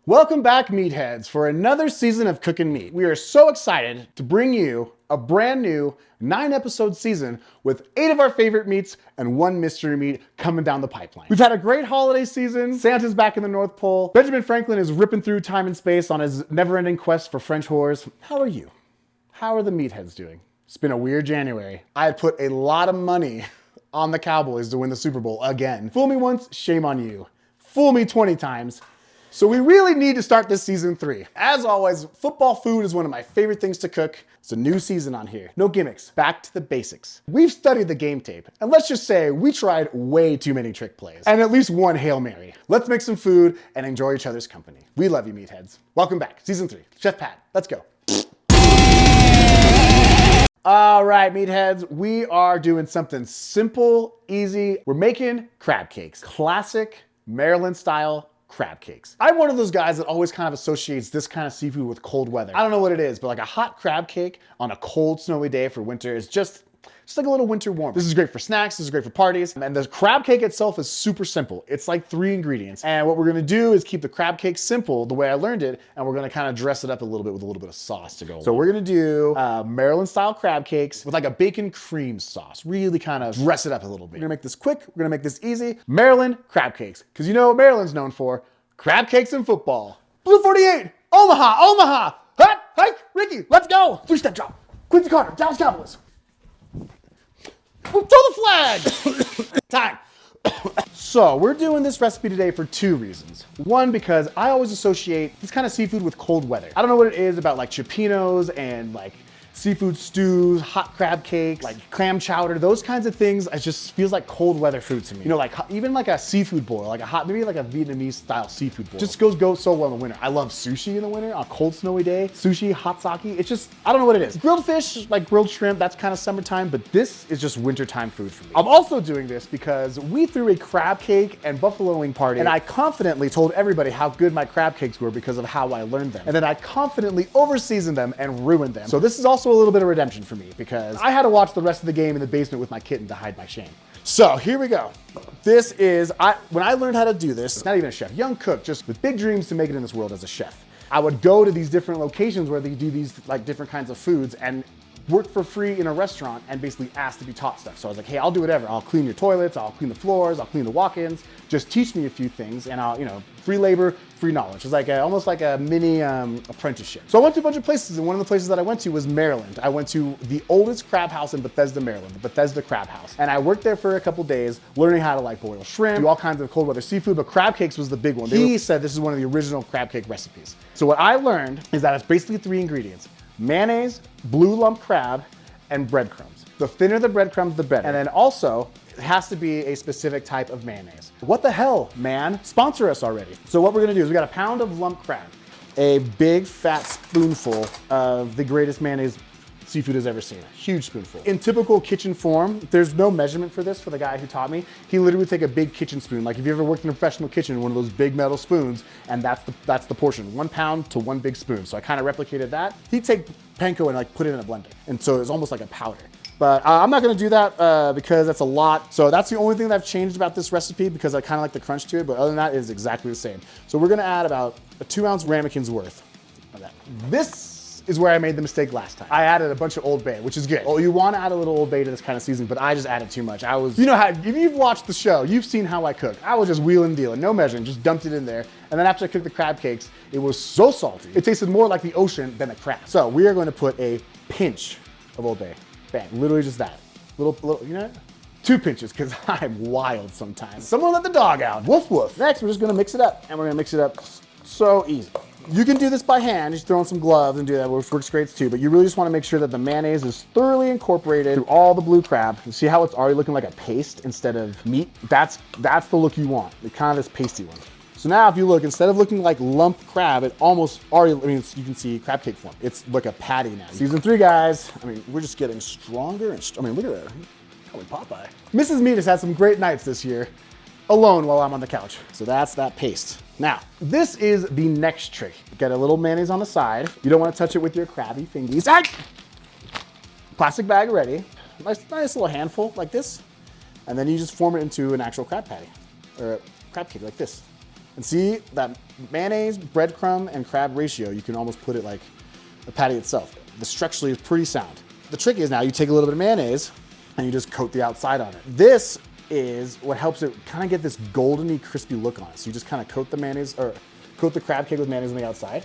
Welcome back, Meatheads, for another season of Cookin' Meat. We are so excited to bring you a brand new 9-episode season with 8 of our favorite meats and 1 mystery meat coming down the pipeline. We've had a great holiday season. Santa's back in the North Pole. Benjamin Franklin is ripping through time and space on his never-ending quest for French whores. How are you? How are the Meatheads doing? It's been a weird January. I had put a lot of money on the Cowboys to win the Super Bowl again. Fool me once, shame on you. Fool me 20 times. So we really need to start this season 3. As always, football food is one of my favorite things to cook. It's a new season on here. No gimmicks, back to the basics. We've studied the game tape, and let's just say we tried way too many trick plays, and at least one Hail Mary. Let's make some food and enjoy each other's company. We love you, Meatheads. Welcome back, season 3. Chef Pat, let's go. All right, Meatheads, we are doing something simple, easy. We're making crab cakes, classic Maryland style crab cakes. I'm one of those guys that always kind of associates this kind of seafood with cold weather. I don't know what it is, but like a hot crab cake on a cold, snowy day for winter is just like a little winter warm. This is great for snacks, this is great for parties. And the crab cake itself is super simple. It's like 3 ingredients. And what we're gonna do is keep the crab cake simple the way I learned it, and we're gonna kind of dress it up a little bit with a little bit of sauce to go. So we're gonna do Maryland style crab cakes with like a bacon cream sauce. Really kind of dress it up a little bit. We're gonna make this quick, we're gonna make this easy. Maryland crab cakes. Because you know what Maryland's known for? Crab cakes and football. Blue 48, Omaha, Omaha. Hut, hike, Ricky, let's go. 3-step drop. Quincy Carter, Dallas Cowboys. Throw the flag! Time. So we're doing this recipe today for 2 reasons. One, because I always associate this kind of seafood with cold weather. I don't know what it is about like chipinos and like seafood stews, hot crab cakes, like clam chowder, those kinds of things. It just feels like cold weather food to me. You know, like even like a seafood boil, like a hot, maybe like a Vietnamese style seafood boil. Just goes so well in the winter. I love sushi in the winter on a cold snowy day. Sushi, hot sake, it's just, I don't know what it is. Grilled fish, like grilled shrimp, that's kind of summertime, but this is just wintertime food for me. I'm also doing this because we threw a crab cake and buffalo wing party, and I confidently told everybody how good my crab cakes were because of how I learned them. And then I confidently over-seasoned them and ruined them. So this is also a little bit of redemption for me because I had to watch the rest of the game in the basement with my kitten to hide my shame. So here we go. This is, when I learned how to do this, not even a chef, young cook, just with big dreams to make it in this world as a chef. I would go to these different locations where they do these like different kinds of foods and work for free in a restaurant and basically ask to be taught stuff. So I was like, hey, I'll do whatever. I'll clean your toilets, I'll clean the floors, I'll clean the walk-ins. Just teach me a few things and I'll, free labor, free knowledge. It's like almost like a mini apprenticeship. So I went to a bunch of places, and one of the places that I went to was Maryland. I went to the oldest crab house in Bethesda, Maryland, the Bethesda Crab House. And I worked there for a couple days, learning how to like boil shrimp, do all kinds of cold weather seafood, but crab cakes was the big one. He said this is one of the original crab cake recipes. So what I learned is that it's basically 3 ingredients: mayonnaise, blue lump crab, and breadcrumbs. The thinner the breadcrumbs, the better. And then also, it has to be a specific type of mayonnaise. What the hell, man? Sponsor us already. So what we're gonna do is we got a pound of lump crab, a big fat spoonful of the greatest mayonnaise seafood has ever seen. A huge spoonful. In typical kitchen form, there's no measurement for this for the guy who taught me. He literally would take a big kitchen spoon. Like if you ever worked in a professional kitchen, one of those big metal spoons, and that's the portion, 1 pound to 1 big spoon. So I kind of replicated that. He'd take panko and like put it in a blender. And so it's almost like a powder. But I'm not gonna do that because that's a lot. So that's the only thing that I've changed about this recipe because I kind of like the crunch to it, but other than that, it is exactly the same. So we're gonna add about a 2-ounce ramekins worth of that. This is where I made the mistake last time. I added a bunch of Old Bay, which is good. Oh, you wanna add a little Old Bay to this kind of seasoning, but I just added too much. You know how, if you've watched the show, you've seen how I cook. I was just wheeling and dealing, no measuring, just dumped it in there. And then after I cooked the crab cakes, it was so salty. It tasted more like the ocean than the crab. So we are going to put a pinch of Old Bay. Bang, literally just that. Little, you know what? 2 pinches, because I'm wild sometimes. Someone let the dog out. Woof woof. Next, we're just gonna mix it up. And we're gonna mix it up so easy. You can do this by hand, just throw in some gloves and do that, which works great too, but you really just wanna make sure that the mayonnaise is thoroughly incorporated through all the blue crab. You see how it's already looking like a paste instead of meat? That's the look you want, the kind of this pasty one. So now if you look, instead of looking like lump crab, it almost already, you can see crab cake form. It's like a patty now. Season 3, guys. We're just getting stronger and, look at that. Call me Popeye. Mrs. Meat has had some great nights this year, alone while I'm on the couch. So that's that paste. Now, this is the next trick. Get a little mayonnaise on the side. You don't want to touch it with your crabby fingies. Plastic bag ready. Nice little handful like this. And then you just form it into an actual crab patty, or a crab cake like this. And see that mayonnaise, breadcrumb, and crab ratio, you can almost put it like a patty itself. The structurally is pretty sound. The trick is now you take a little bit of mayonnaise and you just coat the outside on it. This is what helps it kind of get this goldeny, crispy look on it. So you just kind of coat the mayonnaise, or coat the crab cake with mayonnaise on the outside,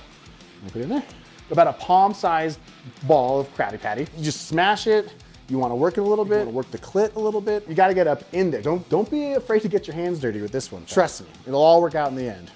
and put it in there. About a palm-sized ball of Krabby Patty. You just smash it. You want to work it a little bit, work the clit a little bit. You got to get up in there. Don't be afraid to get your hands dirty with this one. Trust me, it'll all work out in the end.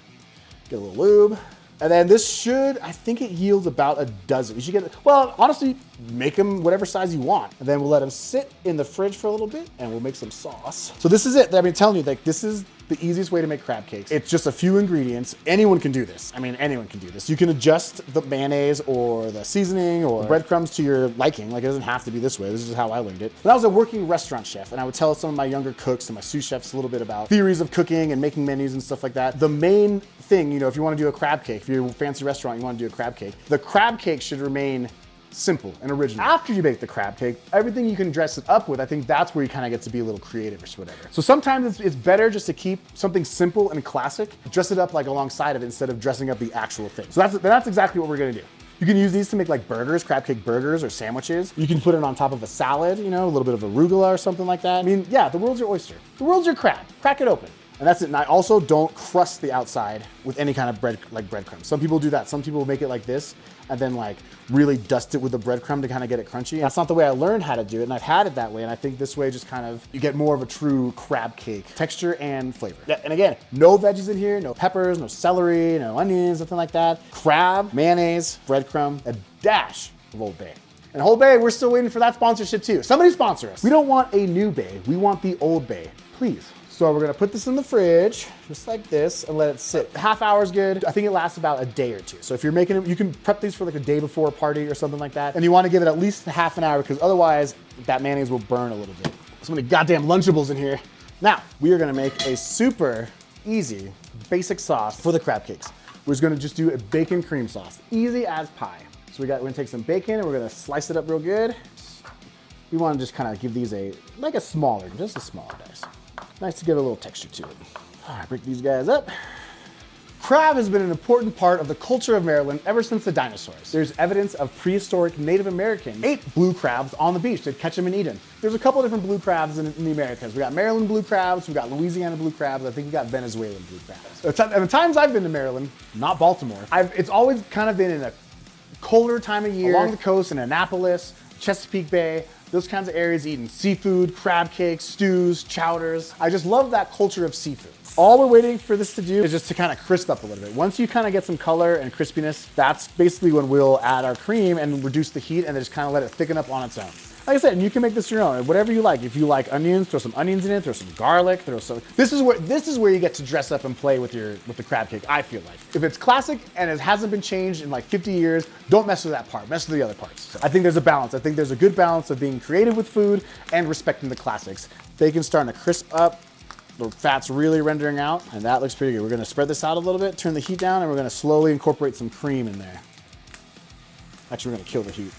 Get a little lube. And then this should, I think it yields about a dozen. You should get, well, honestly, make them whatever size you want. And then we'll let them sit in the fridge for a little bit and we'll make some sauce. So this is it. I've been telling you, like, this is the easiest way to make crab cakes. It's just a few ingredients. Anyone can do this. I mean, anyone can do this. You can adjust the mayonnaise or the seasoning or the breadcrumbs to your liking. Like, it doesn't have to be this way. This is how I learned it. When I was a working restaurant chef, and I would tell some of my younger cooks and my sous chefs a little bit about theories of cooking and making menus and stuff like that. The main thing, you know, if you want to do a crab cake, if you're a fancy restaurant, you want to do a crab cake, the crab cake should remain simple and original. After you bake the crab cake, everything you can dress it up with, I think that's where you kind of get to be a little creative or whatever. So sometimes it's better just to keep something simple and classic, dress it up like alongside of it instead of dressing up the actual thing. So that's exactly what we're gonna do. You can use these to make like burgers, crab cake burgers or sandwiches. You can put it on top of a salad, you know, a little bit of arugula or something like that. I mean, yeah, the world's your oyster. The world's your crab. Crack it open. And that's it. And I also don't crust the outside with any kind of bread, like breadcrumbs. Some people do that. Some people make it like this and then like really dust it with the breadcrumb to kind of get it crunchy. That's not the way I learned how to do it, and I've had it that way. And I think this way just kind of, you get more of a true crab cake texture and flavor. Yeah, and again, no veggies in here, no peppers, no celery, no onions, nothing like that. Crab, mayonnaise, breadcrumb, a dash of Old Bay. And Old Bay, we're still waiting for that sponsorship too. Somebody sponsor us. We don't want a new Bay, we want the Old Bay, please. So we're gonna put this in the fridge, just like this, and let it sit. Half hour is good. I think it lasts about a day or two. So if you're making it, you can prep these for like a day before a party or something like that. And you wanna give it at least half an hour because otherwise that mayonnaise will burn a little bit. So many goddamn Lunchables in here. Now, we are gonna make a super easy, basic sauce for the crab cakes. We're just gonna do a bacon cream sauce, easy as pie. So we're gonna take some bacon and we're gonna slice it up real good. We wanna just kind of give these just a smaller dice. Nice to give a little texture to it. All right, break these guys up. Crab has been an important part of the culture of Maryland ever since the dinosaurs. There's evidence of prehistoric Native Americans ate blue crabs on the beach. They'd catch them and eat them. There's a couple different blue crabs in the Americas. We got Maryland blue crabs, we got Louisiana blue crabs, I think we got Venezuelan blue crabs. And the times I've been to Maryland, not Baltimore, it's always kind of been in a colder time of year, along the coast in Annapolis, Chesapeake Bay, those kinds of areas eating seafood, crab cakes, stews, chowders. I just love that culture of seafood. All we're waiting for this to do is just to kind of crisp up a little bit. Once you kind of get some color and crispiness, that's basically when we'll add our cream and reduce the heat and then just kind of let it thicken up on its own. Like I said, and you can make this your own, whatever you like. If you like onions, throw some onions in it, throw some garlic, throw some. This is where you get to dress up and play with the crab cake, I feel like. If it's classic and it hasn't been changed in like 50 years, don't mess with that part, mess with the other parts. So I think there's a balance. I think there's a good balance of being creative with food and respecting the classics. Bacon's starting to crisp up, the fat's really rendering out, and that looks pretty good. We're gonna spread this out a little bit, turn the heat down, and we're gonna slowly incorporate some cream in there. Actually, we're gonna kill the heat.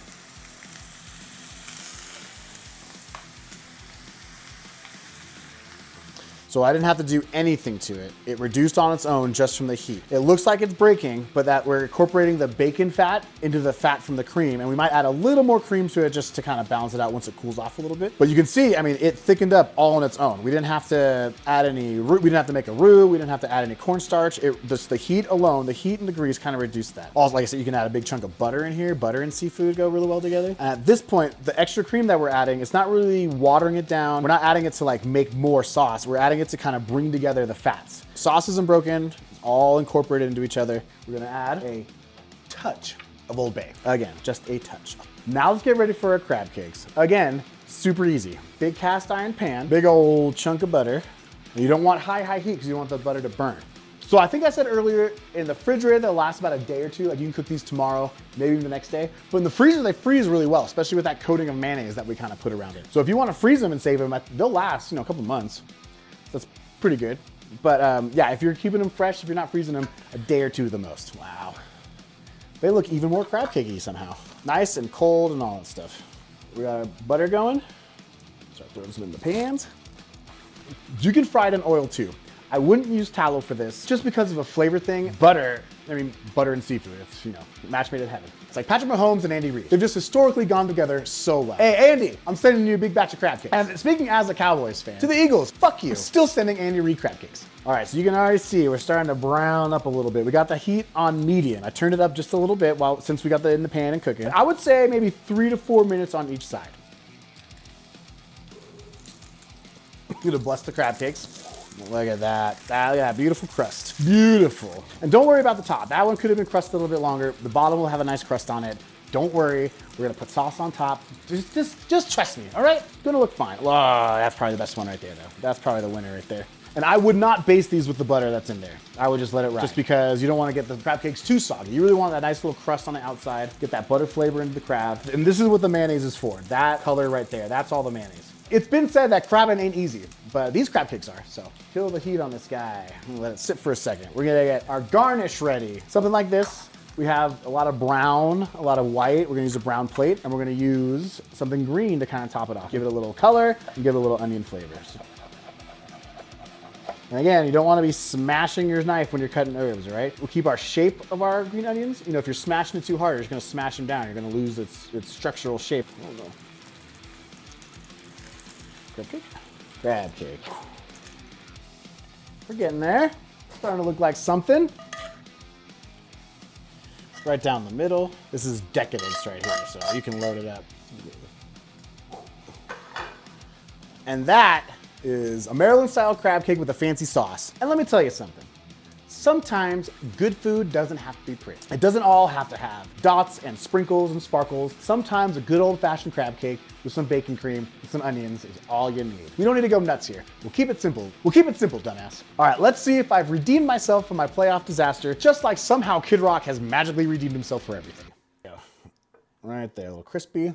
So I didn't have to do anything to it. It reduced on its own just from the heat. It looks like it's breaking, but that we're incorporating the bacon fat into the fat from the cream, and we might add a little more cream to it just to kind of balance it out once it cools off a little bit. But you can see, I mean, it thickened up all on its own. We didn't have to add any roux, we didn't have to make a roux, we didn't have to add any cornstarch. Just the heat alone, the heat and the grease kind of reduced that. Also, like I said, you can add a big chunk of butter in here. Butter and seafood go really well together. And at this point, the extra cream that we're adding, it's not really watering it down. We're not adding it to like make more sauce. We're adding it to kind of bring together the fats. Sauce isn't broken, it's all incorporated into each other. We're gonna add a touch of Old Bay. Again, just a touch. Now let's get ready for our crab cakes. Again, super easy. Big cast iron pan, big old chunk of butter. And you don't want high heat because you don't want the butter to burn. So I think I said earlier, in the refrigerator, they'll last about a day or two. Like you can cook these tomorrow, maybe even the next day. But in the freezer, they freeze really well, especially with that coating of mayonnaise that we kind of put around it. So if you want to freeze them and save them, they'll last, a couple months. That's pretty good. But yeah, if you're keeping them fresh, if you're not freezing them, a day or two the most. Wow. They look even more crab cakey somehow. Nice and cold and all that stuff. We got butter going. Start throwing some in the pans. You can fry it in oil too. I wouldn't use tallow for this just because of a flavor thing. Butter, I mean, butter and seafood, it's, you know, match made in heaven. It's like Patrick Mahomes and Andy Reid. They've just historically gone together so well. Hey, Andy, I'm sending you a big batch of crab cakes. And speaking as a Cowboys fan, to the Eagles, fuck you. I'm still sending Andy Reid crab cakes. All right, so you can already see we're starting to brown up a little bit. We got the heat on medium. I turned it up just a little bit since we got that in the pan and cooking. I would say maybe 3 to 4 minutes on each side. I'm gonna bless the crab cakes. Look at that. Look at that beautiful crust. Beautiful. And don't worry about the top. That one could have been crusted a little bit longer. The bottom will have a nice crust on it. Don't worry. We're gonna put sauce on top. Just trust me, all right? It's gonna look fine. Oh, that's probably the best one right there, though. That's probably the winner right there. And I would not baste these with the butter that's in there. I would just let it ride. Just because you don't want to get the crab cakes too soggy. You really want that nice little crust on the outside, get that butter flavor into the crab. And this is what the mayonnaise is for. That color right there, that's all the mayonnaise. It's been said that crabbing ain't easy, but these crab cakes are, so. Kill the heat on this guy. Let it sit for a second. We're gonna get our garnish ready. Something like this. We have a lot of brown, a lot of white. We're gonna use a brown plate, and we're gonna use something green to kind of top it off. Give it a little color, and give it a little onion flavors. And again, you don't want to be smashing your knife when you're cutting herbs, right? We'll keep our shape of our green onions. You know, if you're smashing it too hard, you're just going to smash them down. You're going to lose its structural shape. Oh, no. Crab cake? Crab cake. We're getting there. Starting to look like something. Right down the middle. This is decadence right here, so you can load it up. And that is a Maryland style crab cake with a fancy sauce. And let me tell you something. Sometimes good food doesn't have to be pretty. It doesn't all have to have dots and sprinkles and sparkles. Sometimes a good old fashioned crab cake with some bacon cream and some onions is all you need. We don't need to go nuts here. We'll keep it simple. We'll keep it simple, dumbass. All right, let's see if I've redeemed myself from my playoff disaster, just like somehow Kid Rock has magically redeemed himself for everything. Right there, a little crispy.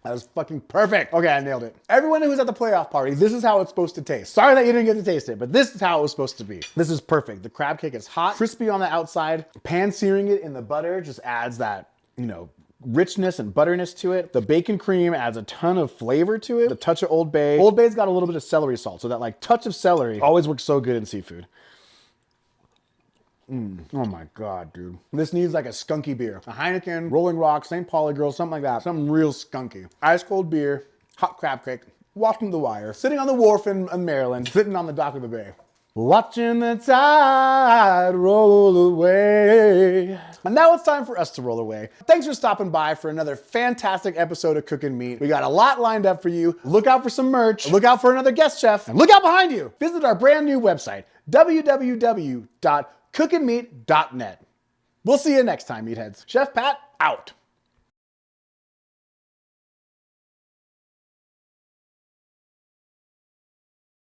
That was fucking perfect. Okay, I nailed it. Everyone who was at the playoff party, this is how it's supposed to taste. Sorry that you didn't get to taste it, but this is how it was supposed to be. This is perfect. The crab cake is hot, crispy on the outside. Pan searing it in the butter just adds that, you know, richness and butterness to it. The bacon cream adds a ton of flavor to it. The touch of Old Bay. Old Bay's got a little bit of celery salt, so that like touch of celery always works so good in seafood. Oh my God, dude. This needs like a skunky beer. A Heineken, Rolling Rock, St. Pauli Girl, something like that. Something real skunky. Ice cold beer, hot crab cake, walking the wire, sitting on the wharf in Maryland, sitting on the dock of the bay. Watching the tide roll away. And now it's time for us to roll away. Thanks for stopping by for another fantastic episode of Cookin' Meat. We got a lot lined up for you. Look out for some merch. Look out for another guest chef. And look out behind you. Visit our brand new website, www.cookinmeat.net. We'll see you next time, meatheads. Chef Pat, out.